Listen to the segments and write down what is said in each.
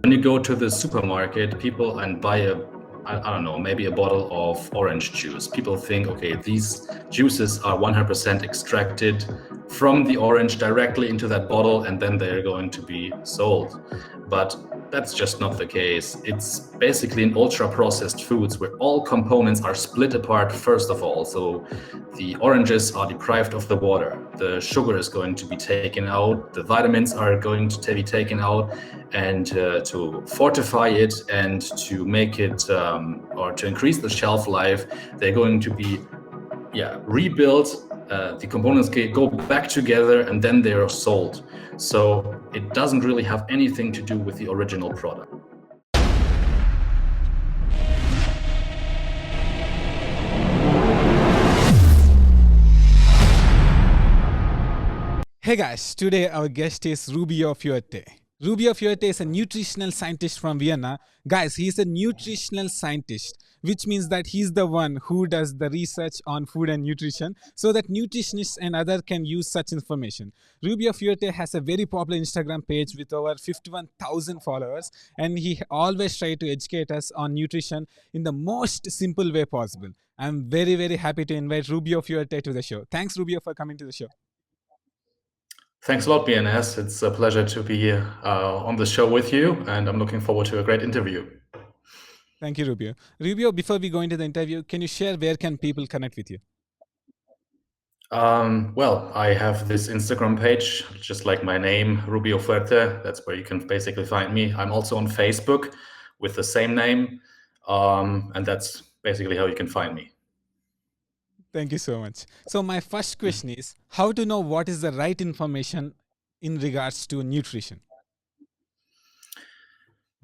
When you go to the supermarket, people and buy I don't know, maybe a bottle of orange juice. People think, okay, these juices are 100% extracted from the orange directly into that bottle, and then they're going to be sold. But that's just not the case. It's basically an ultra-processed foods where all components are split apart first of all. So the oranges are deprived of the water, the sugar is going to be taken out, the vitamins are going to be taken out, and to fortify it and to make it or to increase the shelf life, they're going to be rebuilt. The components go back together and then they are sold. So it doesn't really have anything to do with the original product. Hey guys, today our guest is Rubio Fuerte. Rubio Fuerte is a nutritional scientist from Vienna. Guys, he's a nutritional scientist, which means that he's the one who does the research on food and nutrition so that nutritionists and others can use such information. Rubio Fuerte has a very popular Instagram page with over 51,000 followers, and he always tries to educate us on nutrition in the most simple way possible. I'm very, very happy to invite Rubio Fuerte to the show. Thanks, Rubio, for coming to the show. Thanks a lot, BNS. It's a pleasure to be on the show with you, and I'm looking forward to a great interview. Thank you, Rubio. Rubio, before we go into the interview, can you share where can people connect with you? Well, I have this Instagram page, just like my name, Rubio Fuerte. That's where you can basically find me. I'm also on Facebook with the same name, and that's basically how you can find me. Thank you so much. So my first question is, how to know what is the right information in regards to nutrition?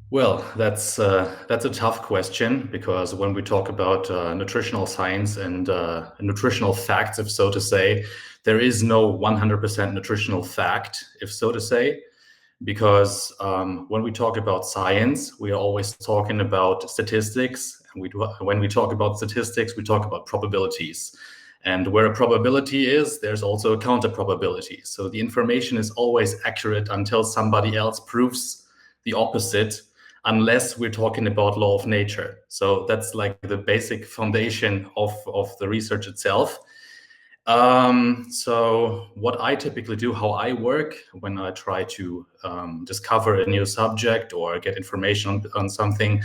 Well, that's a tough question, because when we talk about nutritional science and nutritional facts, if so to say, there is no 100% nutritional fact, if so to say, because when we talk about science, we are always talking about statistics. And when we talk about statistics, we talk about probabilities. And where a probability is, there's also a counter probability. So the information is always accurate until somebody else proves the opposite, unless we're talking about law of nature. So that's like the basic foundation of the research itself. So what I typically do, how I work when I try to discover a new subject or get information on something,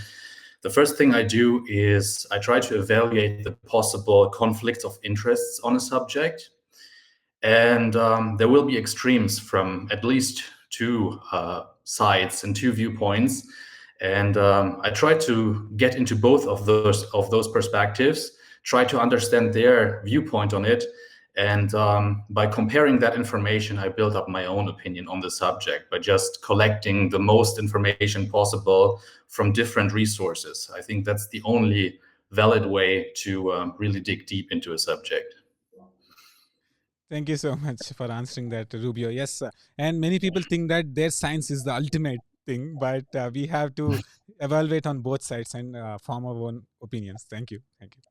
the first thing I do is I try to evaluate the possible conflicts of interests on a subject. And there will be extremes from at least two sides and two viewpoints. And I try to get into both of those perspectives, try to understand their viewpoint on it. And by comparing that information, I build up my own opinion on the subject by just collecting the most information possible from different resources. I think that's the only valid way to really dig deep into a subject. Thank you so much for answering that, Rubio. Yes, and many people think that their science is the ultimate thing, but we have to evaluate on both sides and form our own opinions. Thank you. Thank you.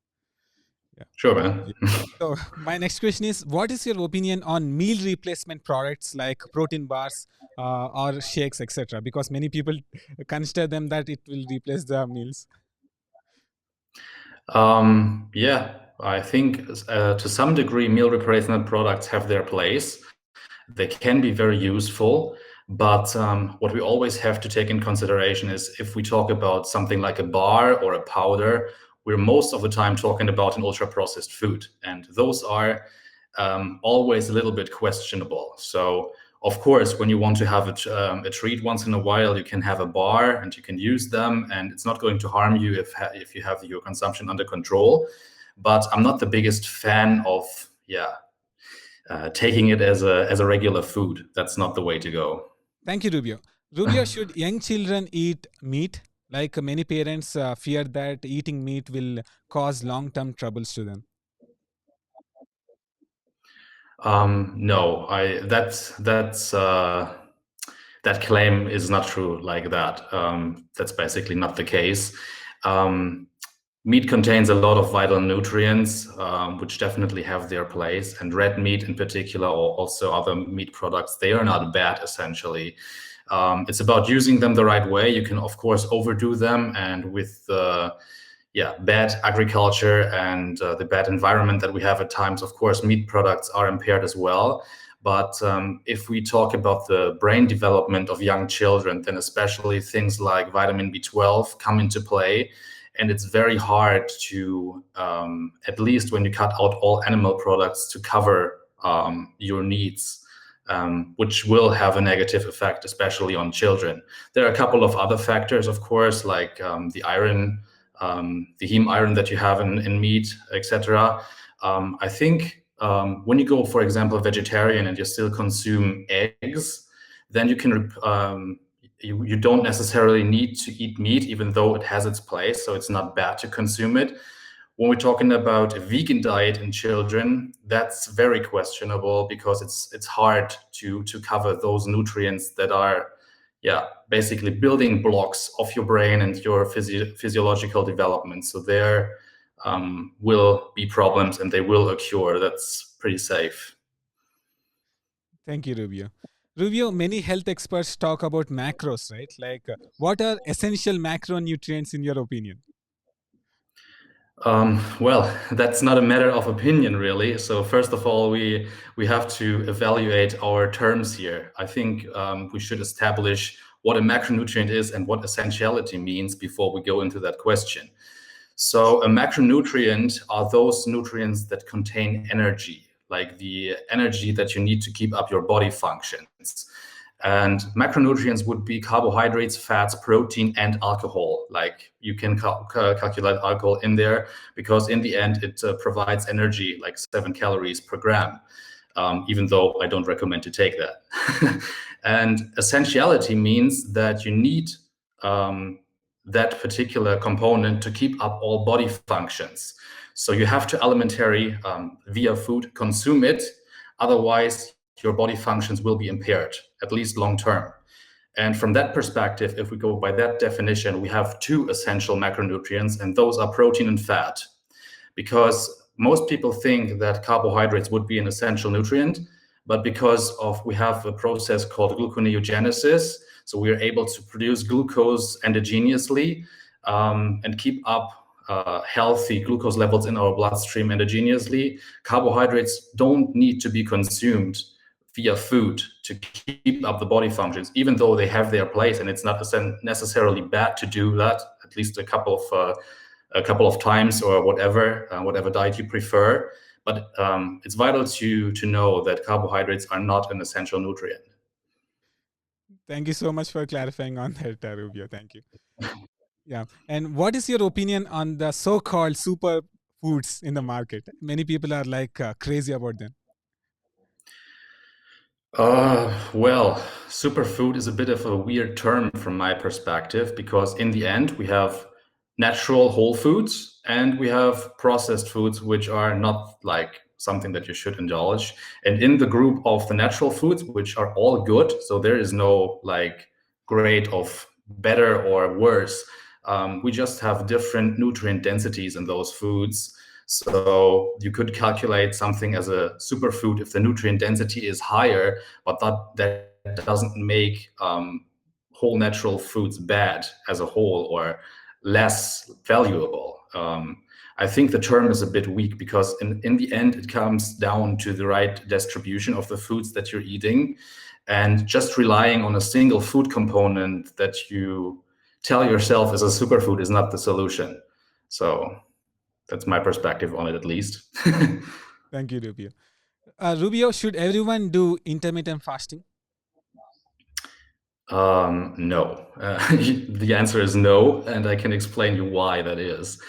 Yeah. Sure, man. So my next question is, what is your opinion on meal replacement products like protein bars or shakes, etc.? Because many people consider them that it will replace the meals. Yeah, I think to some degree, meal replacement products have their place. They can be very useful. But what we always have to take in consideration is if we talk about something like a bar or a powder, we're most of the time talking about an ultra-processed food. And those are always a little bit questionable. So, of course, when you want to have a treat once in a while, you can have a bar and you can use them. And it's not going to harm you if you have your consumption under control. But I'm not the biggest fan of, taking it as a regular food. That's not the way to go. Thank you, Rubio. Rubio, should young children eat meat? Like many parents fear that eating meat will cause long-term troubles to them. No, that claim is not true like that. That's basically not the case. Meat contains a lot of vital nutrients, which definitely have their place. And red meat in particular, or also other meat products, they are not bad, essentially. It's about using them the right way. You can, of course, overdo them, and with bad agriculture and the bad environment that we have at times, of course, meat products are impaired as well. But if we talk about the brain development of young children, then especially things like vitamin B12 come into play. And it's very hard to, at least when you cut out all animal products, to cover your needs, which will have a negative effect, especially on children. There are a couple of other factors, of course, like the iron, the heme iron that you have in meat, etc. I think when you go, for example, vegetarian and you still consume eggs, then you can you don't necessarily need to eat meat, even though it has its place. So it's not bad to consume it. When we're talking about a vegan diet in children, that's very questionable, because it's hard to cover those nutrients that are basically building blocks of your brain and your physiological development. So there will be problems and they will occur. That's pretty safe. Thank you, Rubio. Rubio, many health experts talk about macros, right? Like, what are essential macronutrients in your opinion? Well, that's not a matter of opinion, really. So first of all, we have to evaluate our terms here. I think we should establish what a macronutrient is and what essentiality means before we go into that question. So a macronutrient are those nutrients that contain energy, like the energy that you need to keep up your body functions. And macronutrients would be carbohydrates, fats, protein, and alcohol. Like, you can calculate alcohol in there, because in the end it provides energy, like 7 calories per gram, even though I don't recommend to take that. And essentiality means that you need that particular component to keep up all body functions. So you have to elementary via food consume it, otherwise your body functions will be impaired, at least long term. And from that perspective, if we go by that definition, we have two essential macronutrients, and those are protein and fat. Because most people think that carbohydrates would be an essential nutrient, but because of we have a process called gluconeogenesis, so we are able to produce glucose endogenously and keep up healthy glucose levels in our bloodstream endogenously. Carbohydrates don't need to be consumed via food to keep up the body functions, even though they have their place, and it's not necessarily bad to do that, at least a couple of times, or whatever diet you prefer. But it's vital to know that carbohydrates are not an essential nutrient. Thank you so much for clarifying on that, Rubio. Thank you. Yeah. And what is your opinion on the so-called superfoods in the market? Many people are like crazy about them. Well, superfood is a bit of a weird term from my perspective, because in the end we have natural whole foods and we have processed foods, which are not like something that you should indulge. And in the group of the natural foods, which are all good, so there is no like grade of better or worse. We just have different nutrient densities in those foods. So you could calculate something as a superfood if the nutrient density is higher, but that doesn't make whole natural foods bad as a whole or less valuable. I think the term is a bit weak, because in the end, it comes down to the right distribution of the foods that you're eating. And just relying on a single food component that you tell yourself is a superfood is not the solution. So that's my perspective on it, at least. Thank you, Rubio. Rubio, should everyone do intermittent fasting? No. The answer is no, and I can explain you why that is.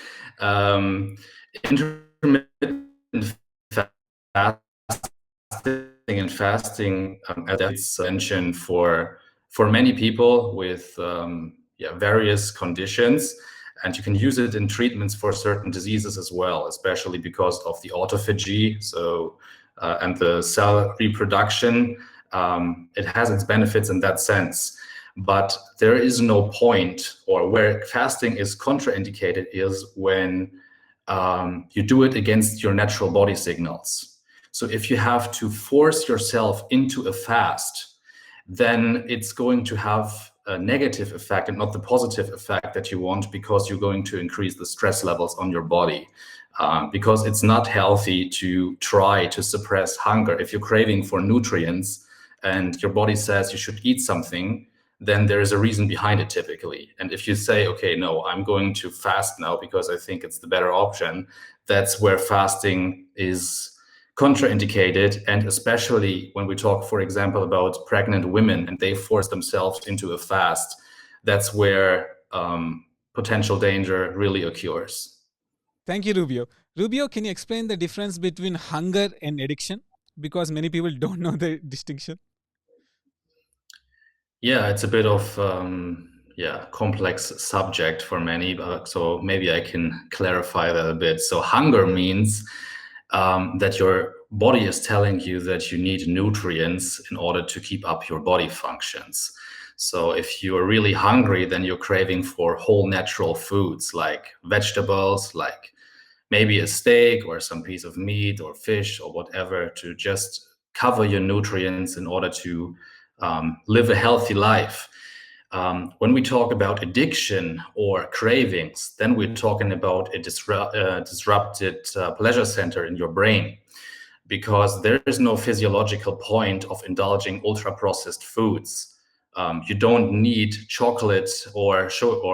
Intermittent fasting as it's mentioned for many people with various conditions, and you can use it in treatments for certain diseases as well, especially because of the autophagy, so and the cell reproduction. It has its benefits in that sense. But there is no point, or where fasting is contraindicated is when you do it against your natural body signals. So if you have to force yourself into a fast, then it's going to have a negative effect and not the positive effect that you want, because you're going to increase the stress levels on your body. Because it's not healthy to try to suppress hunger. If you're craving for nutrients and your body says you should eat something, then there is a reason behind it typically. And if you say, okay, no, I'm going to fast now because I think it's the better option, that's where fasting is contraindicated. And especially when we talk, for example, about pregnant women and they force themselves into a fast, that's where potential danger really occurs. Thank you, Rubio. Rubio, can you explain the difference between hunger and addiction? Because many people don't know the distinction. Yeah, it's a bit of complex subject for many, so maybe I can clarify that a bit. So hunger means that your body is telling you that you need nutrients in order to keep up your body functions. So if you are really hungry, then you're craving for whole natural foods like vegetables, like maybe a steak or some piece of meat or fish or whatever, to just cover your nutrients in order to live a healthy life. When we talk about addiction or cravings, then we're talking about a disrupted pleasure center in your brain, because there is no physiological point of indulging ultra-processed foods. You don't need chocolate or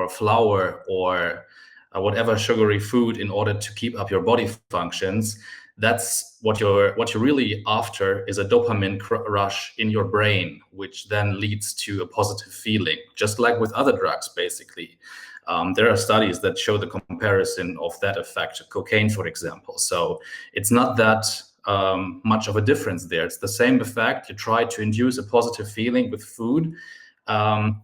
flour or whatever sugary food in order to keep up your body functions. That's what you're really after, is a dopamine rush in your brain, which then leads to a positive feeling, just like with other drugs, basically. There are studies that show the comparison of that effect, cocaine, for example. So it's not that much of a difference there. It's the same effect. You try to induce a positive feeling with food, and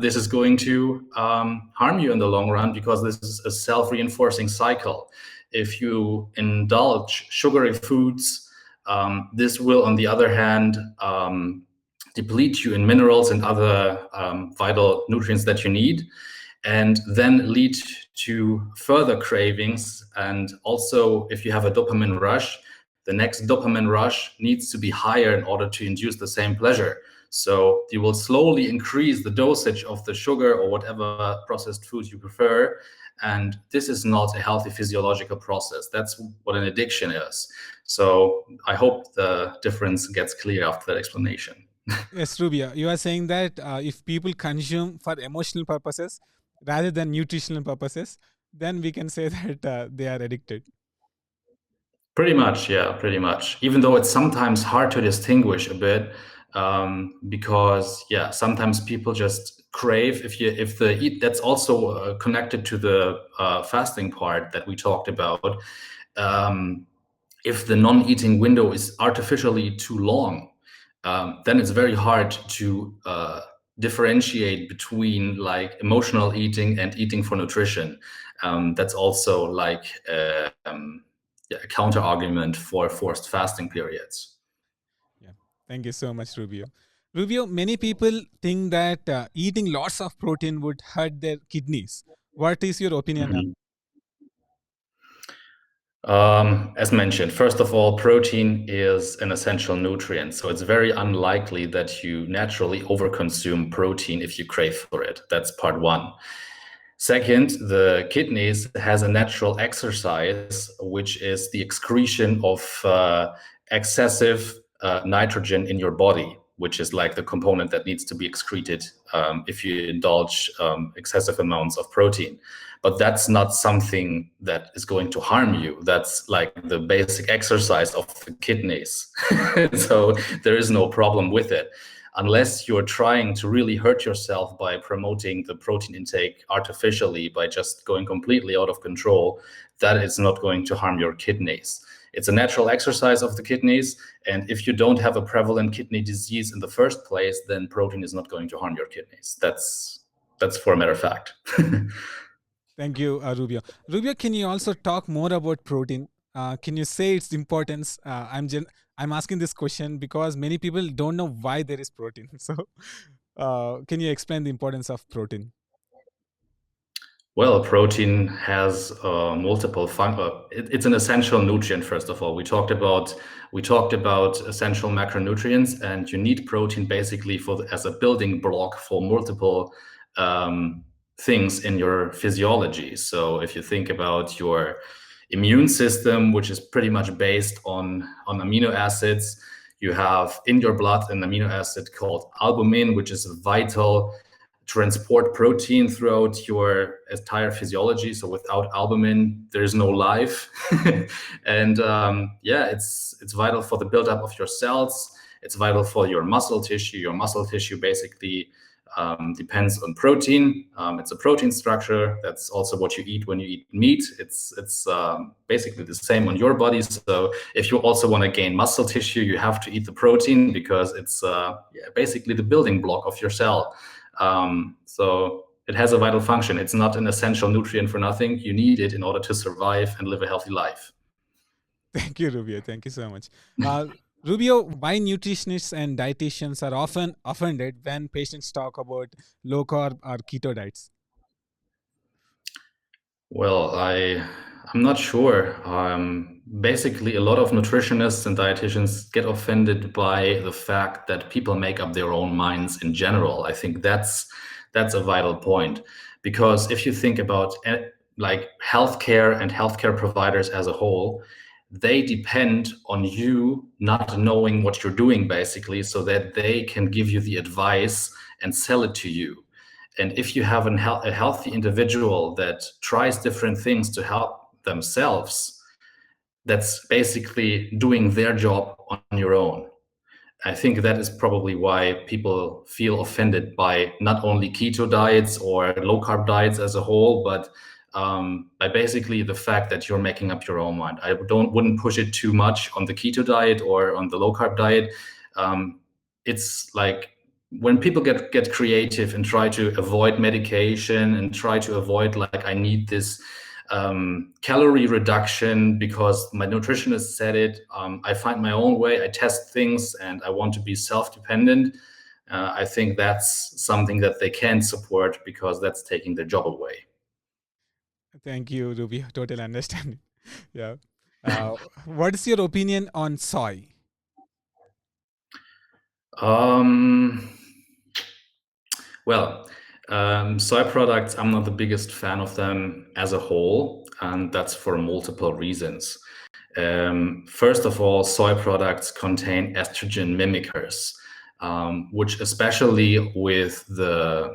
this is going to harm you in the long run, because this is a self-reinforcing cycle. If you indulge sugary foods, this will, on the other hand, deplete you in minerals and other vital nutrients that you need, and then lead to further cravings. And also, if you have a dopamine rush, the next dopamine rush needs to be higher in order to induce the same pleasure. So you will slowly increase the dosage of the sugar or whatever processed food you prefer. And this is not a healthy physiological process. That's what an addiction is. So I hope the difference gets clear after that explanation. Yes, Rubia, you are saying that if people consume for emotional purposes rather than nutritional purposes, then we can say that they are addicted. Pretty much, yeah, pretty much. Even though it's sometimes hard to distinguish a bit, because yeah, sometimes people just crave. If the eat, that's also connected to the fasting part that we talked about. If the non-eating window is artificially too long, then it's very hard to differentiate between like emotional eating and eating for nutrition. That's also like a counter argument for forced fasting periods. Yeah. Thank you so much, Rubio. Rubio, many people think that eating lots of protein would hurt their kidneys. What is your opinion on? Mhm. As mentioned, first of all, protein is an essential nutrient, so it's very unlikely that you naturally overconsume protein if you crave for it. That's part one. Second, the kidneys has a natural exercise, which is the excretion of excessive nitrogen in your body, which is like the component that needs to be excreted if you indulge excessive amounts of protein. But that's not something that is going to harm you. That's like the basic exercise of the kidneys. So there is no problem with it, unless you're trying to really hurt yourself by promoting the protein intake artificially, by just going completely out of control. That is not going to harm your kidneys. It's a natural exercise of the kidneys. And if you don't have a prevalent kidney disease in the first place, then protein is not going to harm your kidneys. That's for a matter of fact. Thank you, Rubio. Rubio, can you also talk more about protein? Can you say its importance? I'm asking this question because many people don't know why there is protein. So, can you explain the importance of protein? Well, protein has multiple it's an essential nutrient. First of all, we talked about essential macronutrients, and you need protein basically as a building block for multiple um, things in your physiology. So if you think about your immune system, which is pretty much based on amino acids, you have in your blood an amino acid called albumin, which is a vital transport protein throughout your entire physiology. So without albumin, there is no life. And yeah, it's vital for the buildup of your cells. It's vital for your muscle tissue. Your muscle tissue basically depends on protein. It's a protein structure. That's also what you eat when you eat meat. It's basically the same on your body. So if you also want to gain muscle tissue, you have to eat the protein because it's yeah, basically the building block of your cell. So it has a vital function. It's not an essential nutrient for nothing. You need it in order to survive and live a healthy life. Thank you, Rubio. Thank you so much. Rubio, why nutritionists and dietitians are often offended when patients talk about low carb or keto diets? Well, I'm not sure. Basically, a lot of nutritionists and dietitians get offended by the fact that people make up their own minds in general. I think that's a vital point, because if you think about like healthcare and healthcare providers as a whole, they depend on you not knowing what you're doing, basically, so that they can give you the advice and sell it to you. And if you have a healthy individual that tries different things to help themselves, that's basically doing their job on your own. I think that is probably why people feel offended by not only keto diets or low carb diets as a whole, but by basically the fact that you're making up your own mind. I wouldn't push it too much on the keto diet or on the low carb diet. It's like when people get creative and try to avoid medication and try to avoid, like, I need this calorie reduction because my nutritionist said it. I find my own way. I test things and I want to be self-dependent. I think that's something that they can't support because that's taking their job away. Thank you, Rubio. Total understanding. Yeah. What is your opinion on soy? Um, well, soy products, I'm not the biggest fan of them as a whole, and that's for multiple reasons. First of all, soy products contain estrogen mimickers, which, especially with the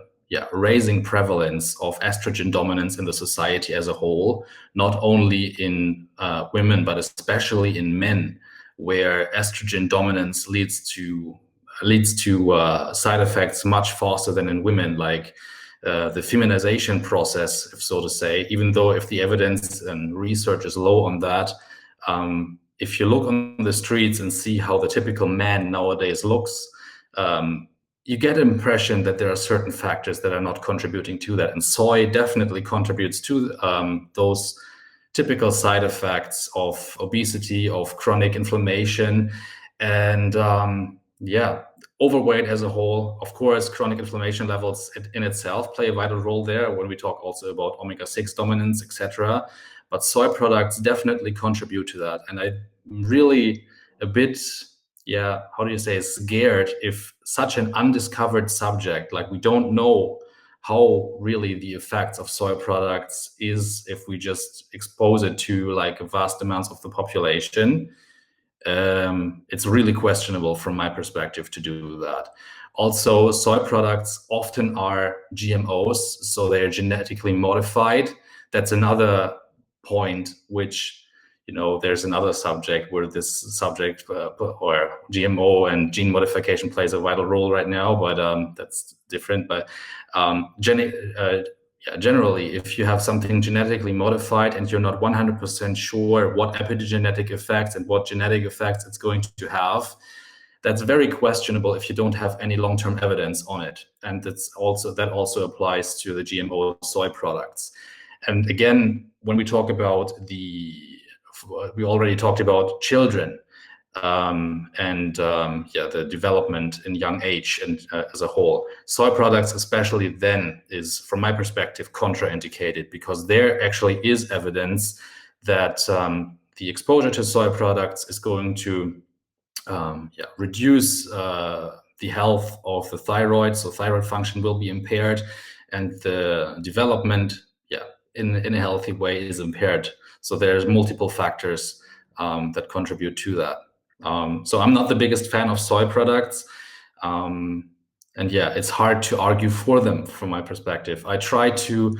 raising prevalence of estrogen dominance in the society as a whole, not only in women, but especially in men, where estrogen dominance leads to side effects much faster than in women, like the feminization process, if so to say, even though if the evidence and research is low on that. If you look on the streets and see how the typical man nowadays looks, you get an impression that there are certain factors that are not contributing to that. And soy definitely contributes to those typical side effects of obesity, of chronic inflammation, and yeah, overweight as a whole. Of course, chronic inflammation levels in itself play a vital role there when we talk also about omega-6 dominance, etc. But soy products definitely contribute to that. And I'm really a bit, how do you say, scared if such an undiscovered subject, like we don't know how really the effects of soy products is if we just expose it to like vast amounts of the population. It's really questionable from my perspective to do that. Also, soy products often are GMOs, so they are genetically modified. That's another point, which, there's another subject where this subject or GMO and gene modification plays a vital role right now, but that's different. But generally, if you have something genetically modified and you're not 100% sure what epigenetic effects and what genetic effects it's going to have, that's very questionable if you don't have any long-term evidence on it. And that also applies to the GMO soy products. And again, when we talk about we already talked about children. the development in young age and as a whole. Soy products, especially then, is, from my perspective, contraindicated because there actually is evidence that the exposure to soy products is going to reduce the health of the thyroid, so thyroid function will be impaired, and the development, in a healthy way is impaired. So there's multiple factors that contribute to that. So I'm not the biggest fan of soy products. It's hard to argue for them from my perspective. I try to,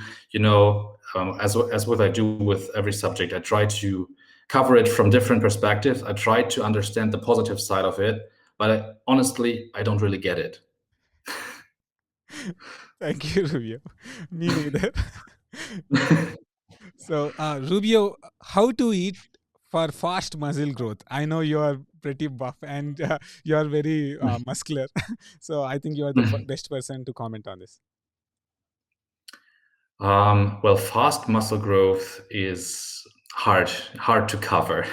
as what I do with every subject, I try to cover it from different perspectives. I try to understand the positive side of it, but honestly, I don't really get it. Thank you, Rubio. Me neither. So, Rubio, how to eat for fast muscle growth? I know you are pretty buff and you are very muscular. So, I think you are the best person to comment on this. Well, fast muscle growth is hard to cover.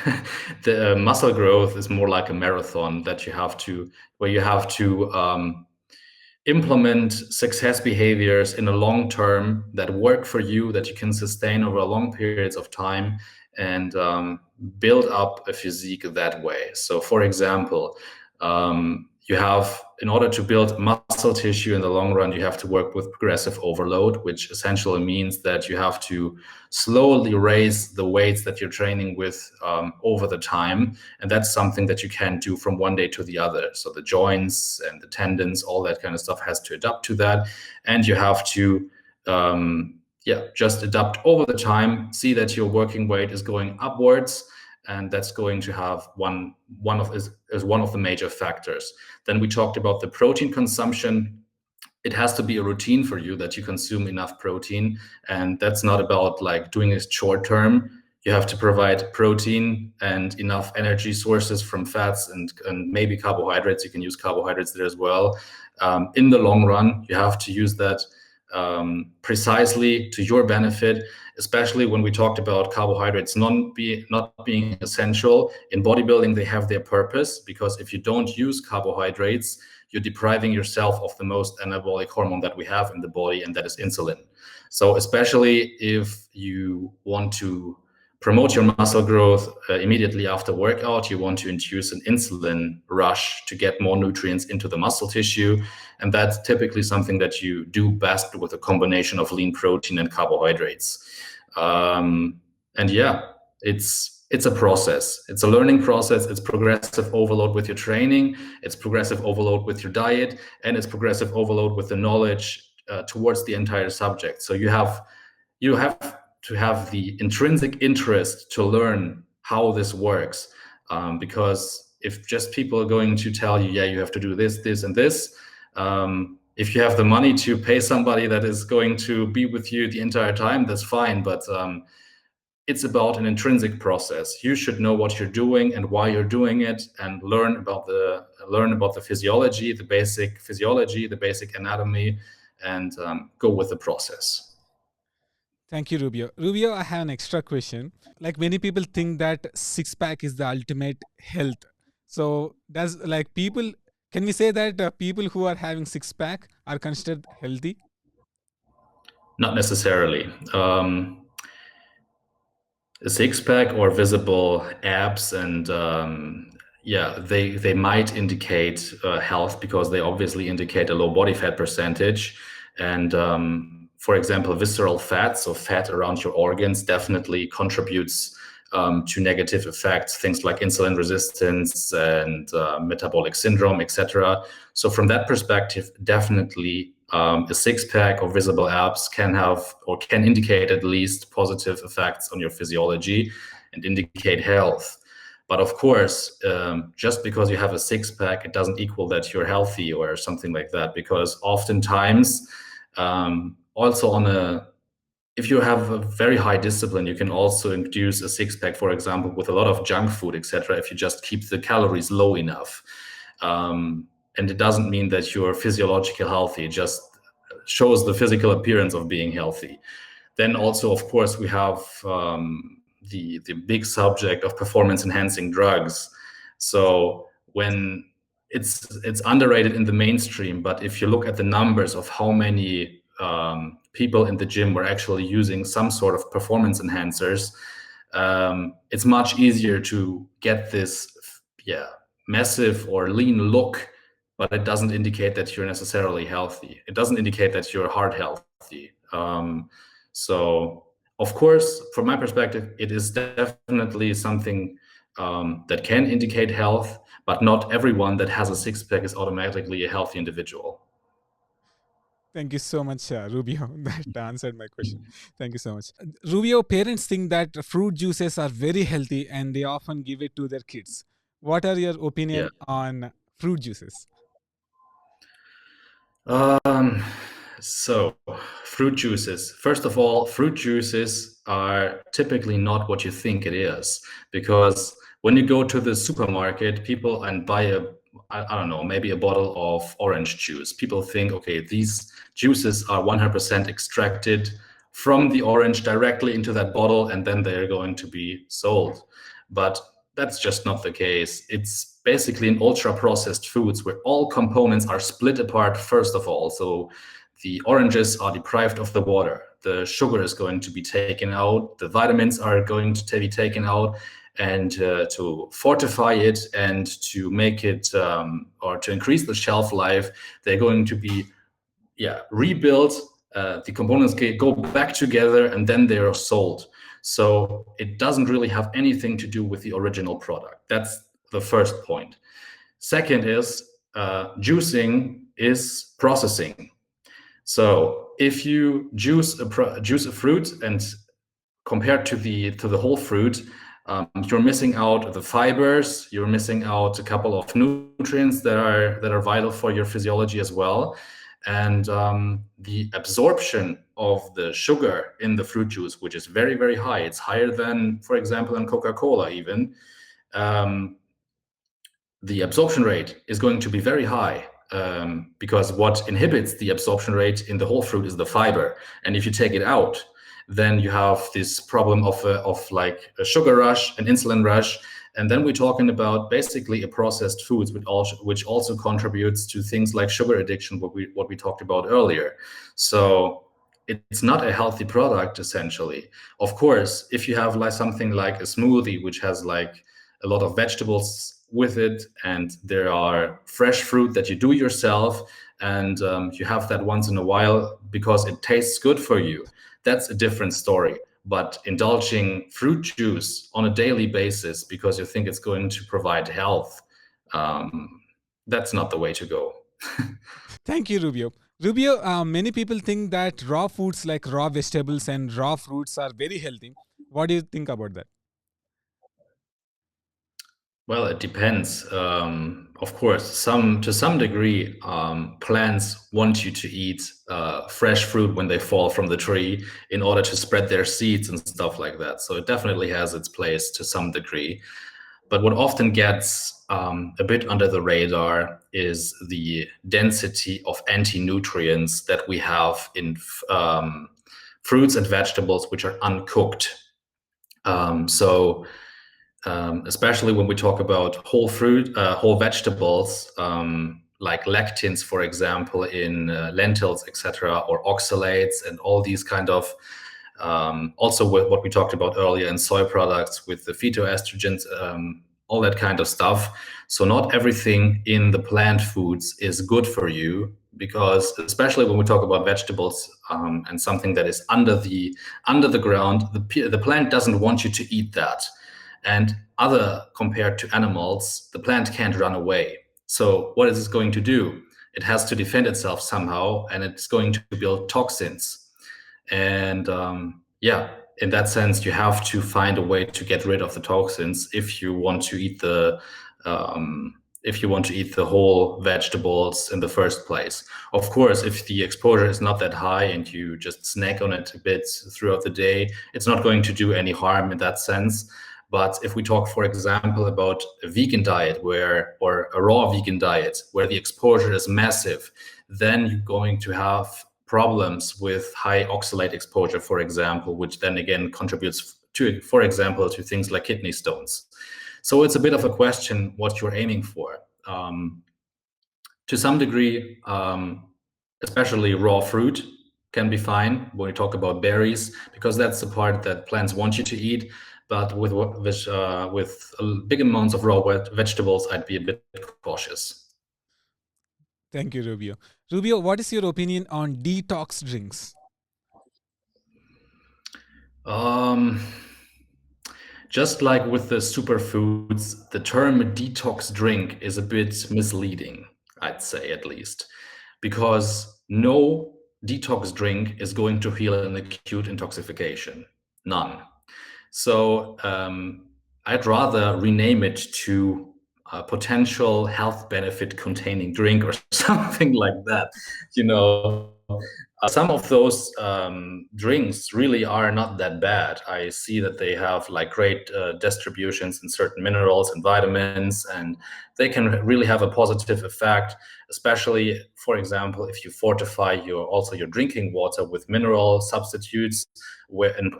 The muscle growth is more like a marathon where you have to implement success behaviors in a long term that work for you, that you can sustain over long periods of time, and build up a physique that way. So, for example, in order to build muscle tissue in the long run, you have to work with progressive overload, which essentially means that you have to slowly raise the weights that you're training with over the time. And that's something that you can't do from one day to the other. So the joints and the tendons, all that kind of stuff has to adapt to that. And you have to just adapt over the time, see that your working weight is going upwards, and that's going to have one of the major factors. Then we talked about the protein consumption. It has to be a routine for you that you consume enough protein, and that's not about like doing it short term. You have to provide protein and enough energy sources from fats and maybe carbohydrates. You can use carbohydrates there as well. In the long run, you have to use that precisely to your benefit, especially when we talked about carbohydrates not being essential. In bodybuilding, they have their purpose, because if you don't use carbohydrates, you're depriving yourself of the most anabolic hormone that we have in the body, and that is insulin. So especially if you want to promote your muscle growth immediately after workout, you want to induce an insulin rush to get more nutrients into the muscle tissue. And that's typically something that you do best with a combination of lean protein and carbohydrates. It's a process. It's a learning process. It's progressive overload with your training. It's progressive overload with your diet, and it's progressive overload with the knowledge towards the entire subject. So you have to have the intrinsic interest to learn how this works, because if just people are going to tell you, you have to do this, this, and this, if you have the money to pay somebody that is going to be with you the entire time, that's fine. But it's about an intrinsic process. You should know what you're doing and why you're doing it, and learn about the physiology, the basic physiology, the basic anatomy, and go with the process. Thank you, Rubio. Rubio, I have an extra question. Like, many people think that six pack is the ultimate health. So can we say that people who are having six pack are considered healthy? Not necessarily. A six pack or visible abs, and they might indicate health, because they obviously indicate a low body fat percentage. And for example, visceral fat, so fat around your organs, definitely contributes to negative effects, things like insulin resistance and metabolic syndrome, etc. So from that perspective, definitely a six-pack or visible abs can have, or can indicate at least, positive effects on your physiology and indicate health. But of course, just because you have a six-pack, it doesn't equal that you're healthy or something like that, because oftentimes, if you have a very high discipline, you can also induce a six-pack, for example, with a lot of junk food, etc., if you just keep the calories low enough. And it doesn't mean that you're physiologically healthy. It just shows the physical appearance of being healthy. Then also, of course, we have the big subject of performance-enhancing drugs. So when it's underrated in the mainstream, but if you look at the numbers of how many people in the gym were actually using some sort of performance enhancers, it's much easier to get this, massive or lean look, but it doesn't indicate that you're necessarily healthy. It doesn't indicate that you're heart healthy. So, of course, from my perspective, it is definitely something that can indicate health, but not everyone that has a six-pack is automatically a healthy individual. Thank you so much, Rubio. That answered my question. Thank you so much. Rubio, parents think that fruit juices are very healthy and they often give it to their kids. What are your Yeah. opinion on fruit juices? Um, so fruit juices. First of all, fruit juices are typically not what you think it is, because when you go to the supermarket, people and buy I don't know, maybe a bottle of orange juice. People think, okay, these juices are 100% extracted from the orange directly into that bottle, and then they're going to be sold. But that's just not the case. It's basically an ultra processed foods where all components are split apart first of all. So the oranges are deprived of the water, the sugar is going to be taken out, the vitamins are going to be taken out, and to fortify it and to make it or to increase the shelf life, they're going to be rebuilt. The components go back together and then they are sold. So it doesn't really have anything to do with the original product. That's the first point. Second is juicing is processing. So if you juice a fruit and compared to the whole fruit, you're missing out the fibers, you're missing out a couple of nutrients that are vital for your physiology as well. And the absorption of the sugar in the fruit juice, which is very, very high, it's higher than, for example, in Coca-Cola even, the absorption rate is going to be very high, because what inhibits the absorption rate in the whole fruit is the fiber. And if you take it out, then you have this problem of like a sugar rush, an insulin rush. And then we're talking about basically a processed foods, which also contributes to things like sugar addiction, what we talked about earlier. So it's not a healthy product, essentially. Of course, if you have like something like a smoothie, which has like a lot of vegetables with it, and there are fresh fruit that you do yourself, and you have that once in a while because it tastes good for you, that's a different story. But indulging fruit juice on a daily basis because you think it's going to provide health, that's not the way to go. Thank you, Rubio. Rubio, many people think that raw foods like raw vegetables and raw fruits are very healthy. What do you think about that? Well, it depends. Of course, to some degree, plants want you to eat fresh fruit when they fall from the tree in order to spread their seeds and stuff like that. So it definitely has its place to some degree. But what often gets a bit under the radar is the density of anti-nutrients that we have in fruits and vegetables which are uncooked. So especially when we talk about whole fruit, whole vegetables, like lectins, for example, in lentils, etc., or oxalates, and all these kind of, also what we talked about earlier in soy products with the phytoestrogens, all that kind of stuff. So not everything in the plant foods is good for you, because especially when we talk about vegetables, and something that is under the ground, the plant doesn't want you to eat that. And compared to animals, the plant can't run away. So what is it going to do? It has to defend itself somehow, and it's going to build toxins. And in that sense, you have to find a way to get rid of the toxins if you want to eat the whole vegetables in the first place. Of course, if the exposure is not that high and you just snack on it a bit throughout the day, it's not going to do any harm in that sense. But if we talk, for example, about a vegan diet or a raw vegan diet where the exposure is massive, then you're going to have problems with high oxalate exposure, for example, which then again contributes to, for example, to things like kidney stones. So it's a bit of a question what you're aiming for. To some degree, especially raw fruit can be fine when we talk about berries, because that's the part that plants want you to eat. But with big amounts of raw vegetables, I'd be a bit cautious. Thank you, Rubio. Rubio, what is your opinion on detox drinks? Just like with the superfoods, the term detox drink is a bit misleading, I'd say, at least, because no detox drink is going to heal an acute intoxication. None. So I'd rather rename it to a potential health benefit containing drink or something like that. You know, some of those drinks really are not that bad. I see that they have like great distributions in certain minerals and vitamins, and they can really have a positive effect, especially, for example, if you fortify your drinking water with mineral substitutes,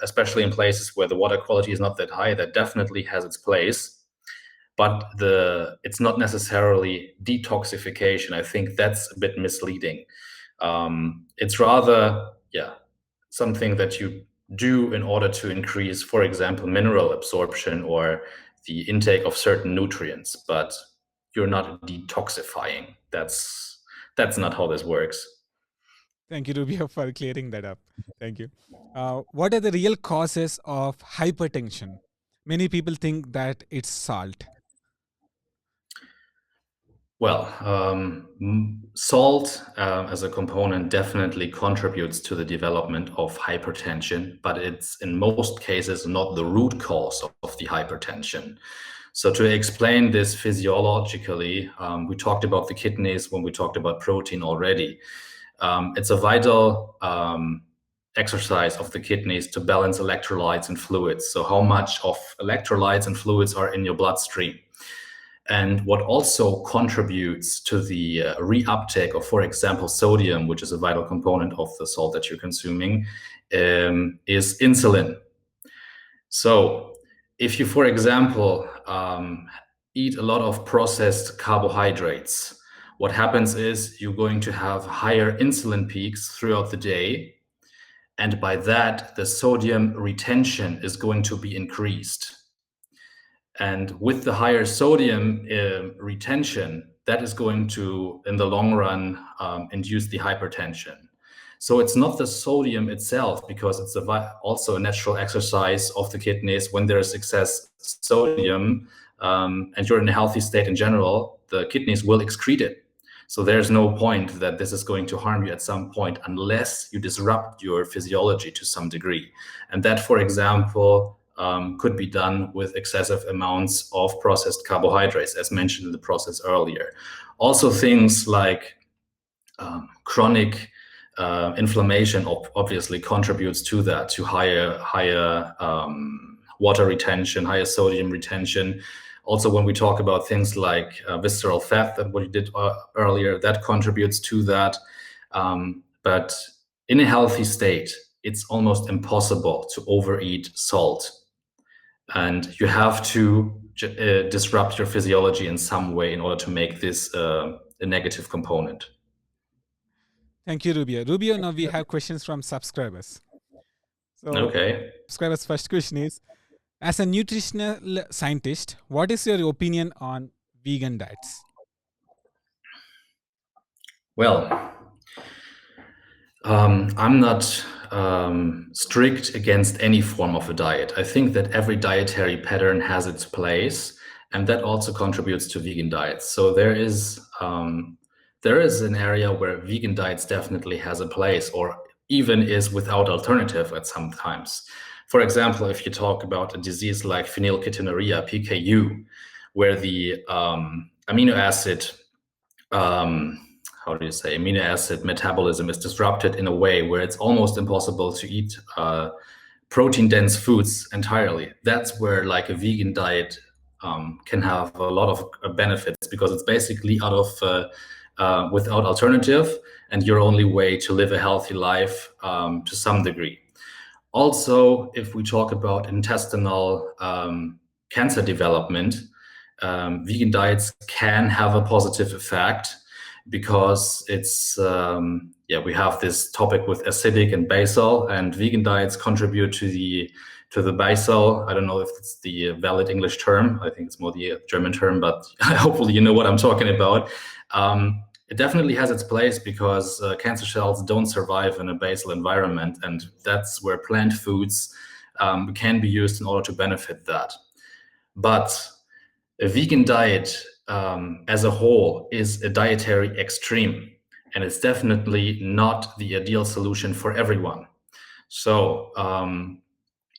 especially in places where the water quality is not that high. That definitely has its place. But it's not necessarily detoxification. I think that's a bit misleading. It's rather, something that you do in order to increase, for example, mineral absorption or the intake of certain nutrients, but you're not detoxifying. That's not how this works. Thank you, Rubio, for clearing that up. Thank you. What are the real causes of hypertension? Many people think that it's salt. Well, salt as a component definitely contributes to the development of hypertension, but it's in most cases not the root cause of the hypertension. So to explain this physiologically, we talked about the kidneys when we talked about protein already. It's a vital exercise of the kidneys to balance electrolytes and fluids. So how much of electrolytes and fluids are in your bloodstream? And what also contributes to the reuptake of, for example, sodium, which is a vital component of the salt that you're consuming, is insulin. So if you, for example, eat a lot of processed carbohydrates, what happens is you're going to have higher insulin peaks throughout the day. And by that, the sodium retention is going to be increased. And with the higher sodium retention, that is going to, in the long run, induce the hypertension. So it's not the sodium itself, because it's also a natural exercise of the kidneys. When there is excess sodium and you're in a healthy state in general, the kidneys will excrete it. So there's no point that this is going to harm you at some point unless you disrupt your physiology to some degree. And that, for example, could be done with excessive amounts of processed carbohydrates, as mentioned in the process earlier. Also, things like chronic inflammation obviously contributes to that, to higher water retention, higher sodium retention. Also, when we talk about things like visceral fat, that what you did earlier, that contributes to that. But in a healthy state, it's almost impossible to overeat salt. And you have to disrupt your physiology in some way in order to make this a negative component. Thank you, Rubio. Rubio, now we have questions from subscribers. So, okay. Subscribers' first question is, as a nutritional scientist, what is your opinion on vegan diets? Well, I'm not strict against any form of a diet. I think that every dietary pattern has its place, and that also contributes to vegan diets. So there is an area where vegan diets definitely has a place, or even is without alternative at some times. For example, if you talk about a disease like phenylketonuria, PKU, where the amino acid metabolism is disrupted in a way where it's almost impossible to eat protein-dense foods entirely. That's where like a vegan diet can have a lot of benefits, because it's basically without alternative, and your only way to live a healthy life to some degree. Also, if we talk about intestinal cancer development, vegan diets can have a positive effect because we have this topic with acidic and basal, and vegan diets contribute to the basal. I don't know if it's the valid English term. I think it's more the German term, but hopefully you know what I'm talking about. It definitely has its place because cancer cells don't survive in a basal environment, and that's where plant foods can be used in order to benefit that. But a vegan diet as a whole is a dietary extreme, and it's definitely not the ideal solution for everyone. So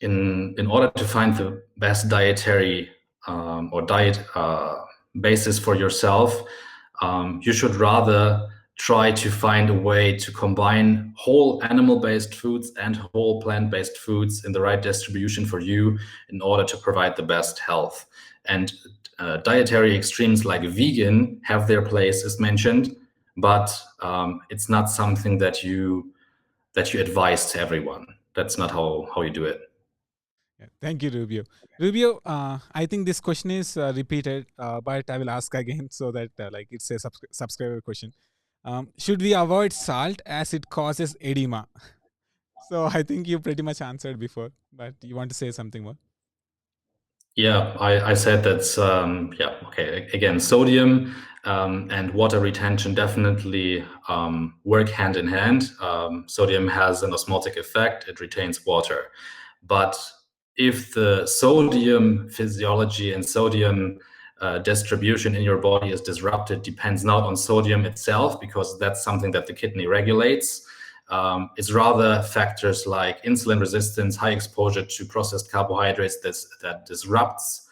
in order to find the best dietary or diet basis for yourself, you should rather try to find a way to combine whole animal-based foods and whole plant-based foods in the right distribution for you in order to provide the best health. And dietary extremes like vegan have their place, as mentioned, but it's not something that you advise to everyone. That's not how you do it. Yeah, thank you, Rubio. Rubio, I think this question is repeated, but I will ask again so that like it's a subscriber question. Should we avoid salt as it causes edema? So I think you pretty much answered before, but you want to say something more? Yeah, I said that's okay. Again, sodium and water retention definitely work hand in hand. Sodium has an osmotic effect; it retains water. But if the sodium physiology and sodium distribution in your body is disrupted, depends not on sodium itself, because that's something that the kidney regulates. It's rather factors like insulin resistance, high exposure to processed carbohydrates that disrupts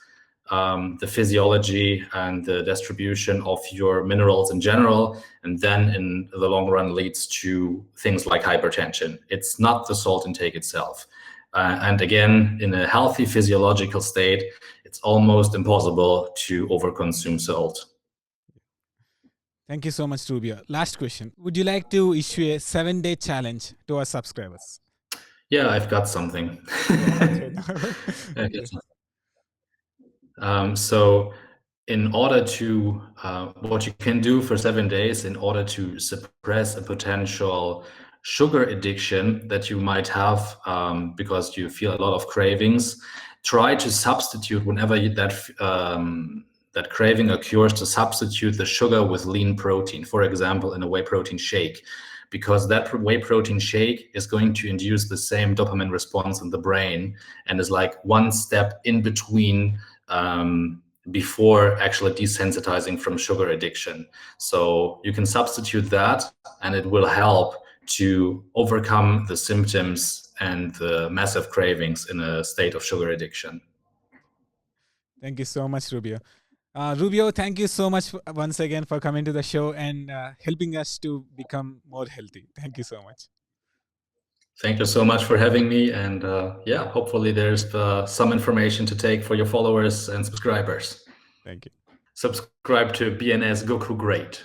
the physiology and the distribution of your minerals in general, and then in the long run leads to things like hypertension. It's not the salt intake itself. And again, in a healthy physiological state, it's almost impossible to overconsume salt. Thank you so much, Rubio. Last question. Would you like to issue a 7-day challenge to our subscribers? Yeah, I've got something. Okay. So in order to, what you can do for 7 days in order to suppress a potential sugar addiction that you might have because you feel a lot of cravings, try to substitute whenever that craving occurs, to substitute the sugar with lean protein, for example, in a whey protein shake, because that whey protein shake is going to induce the same dopamine response in the brain and is like one step in between before actually desensitizing from sugar addiction. So you can substitute that, and it will help to overcome the symptoms and the massive cravings in a state of sugar addiction. Thank you so much, Rubio. Rubio, thank you so much once again for coming to the show and helping us to become more healthy. Thank you so much. Thank you so much for having me. And hopefully there's some information to take for your followers and subscribers. Thank you. Subscribe to BNS Goku Great.